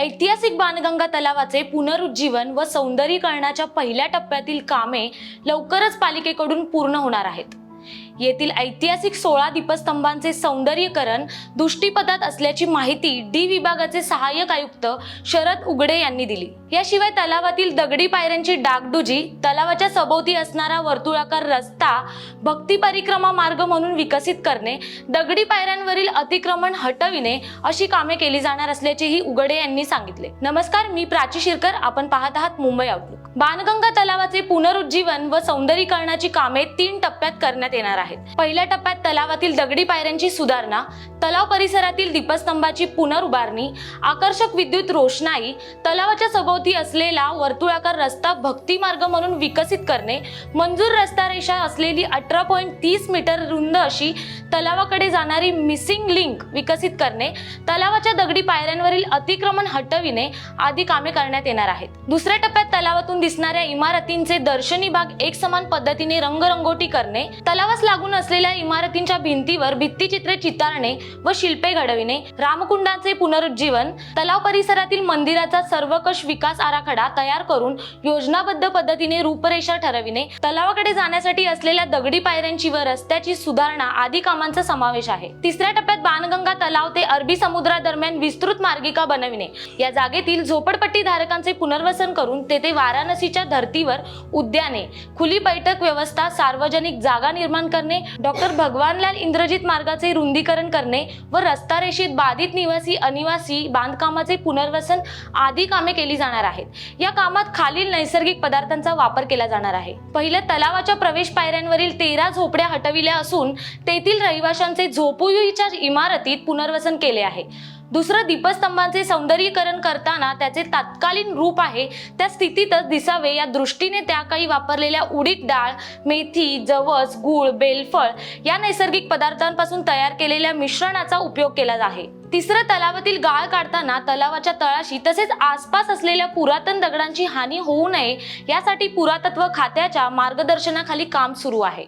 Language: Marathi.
ऐतिहासिक बाणगंगा तलावाचे पुनरुज्जीवन व सौंदर्यीकरणाच्या पहिल्या टप्प्यातील कामे लवकरच पालिकेकडून पूर्ण होणार आहेत। येथील ऐतिहासिक 16 दीपस्तंभांचे सौंदर्यीकरण दृष्टीपथात असल्याची माहिती डी विभागाचे सहाय्यक आयुक्त शरद उगडे यांनी दिली। याशिवाय तलावातील दगडी पायऱ्यांची डागडुजी, तलावाच्या सभोवती असणारा वर्तुळाकार रस्ता भक्ती परिक्रमा मार्ग म्हणून विकसित करणे, दगडी पायऱ्यांवरील अतिक्रमण हटविणे अशी कामे केली जाणार असल्याचेही उगडे यांनी सांगितले। नमस्कार, मी प्राची शिरकर, आपण पाहत आहात मुंबई आउटलुक। बाणगंगा तलावाचे पुनरुज्जीवन व सौंदर्यीकरणाची कामे 3 टप्प्यात करण्यात येणार आहेत। पहिल्या टप्प्यात तलावातील दगडी पायऱ्यांची सुधारणा, तलाव परिसरातील दीपस्तंभाची पुनरुभारणी, आकर्षक विद्युत रोषणाई, तलावाच्या सभोवती असलेला वर्तुळाकार रस्ता भक्ती मार्ग म्हणून विकसित करणे, मंजूर रस्ता रेषा असलेली 18.30 मीटर रुंद अशी तलावाकडे जाणारी मिसिंग लिंक विकसित करणे, तलावाच्या दगडी पायऱ्यांवरील अतिक्रमण हटविणे आदी कामे करण्यात येणार आहेत। दुसऱ्या टप्प्यात तलावातून दिसणाऱ्या इमारतींचे दर्शनी भाग एकसमान पद्धतीने रंगरंगोटी करणे, तलावास लागून असलेल्या इमारतींच्या भिंतीवर भित्तिचित्रे चितारणे व शिल्पे घडविणे, रामकुंडाचे पुनरुज्जीवन, तलाव परिसरातील मंदिराचा सर्वकष विकास आराखडा तयार करून योजनाबद्ध पद्धतीने रूपरेषा ठरविणे, तलावाकडे जाण्यासाठी असलेल्या दगडी पायऱ्यांची व रस्त्याची सुधारणा आदी कामांचा समावेश आहे। तिसऱ्या टप्प्यात बाणगंगा तलाव ते अरबी समुद्रादरम्यान विस्तृत मार्गिका बनविणे, या जागेतील झोपडपट्टी धारकांचे पुनर्वसन करून तेथे वाराणसीच्या धर्तीवर उद्याने, खुली बैठक व्यवस्था, सार्वजनिक जागा निर्माण करणे, डॉक्टर भगवानलाल इंद्रजित मार्गाचे रुंदीकरण करणे व रस्ता रेषेत बाधित निवासी अनिवासी बांधकामाचे पुनर्वसन आदी कामे केली जाणार आहेत। या कामात खालील नैसर्गिक पदार्थांचा वापर केला जाणार आहे। पहिल्या तलावाच्या प्रवेश पायऱ्यांवरील 13 झोपड्या हटविल्या असून तेथील रहिवाशांचे झोपडीच्या इमारतीत पुनर्वसन केले आहे। दुसरं, दीपस्तंभांचे सौंदर्यीकरण करताना त्याचे तत्कालीन रूप आहे त्या स्थितीतच दिसावे या दृष्टीने त्या काही वापरलेल्या उडीद डाळ, मेथी, जवस, गूळ, बेलफळ या नैसर्गिक पदार्थांपासून तयार केलेल्या मिश्रणाचा उपयोग केला आहे। तिसरं, तलावातील गाळ काढताना तलावाच्या तळाशी तसेच आसपास असलेल्या पुरातन दगडांची हानी होऊ नये यासाठी पुरातत्व खात्याच्या मार्गदर्शनाखाली काम सुरू आहे।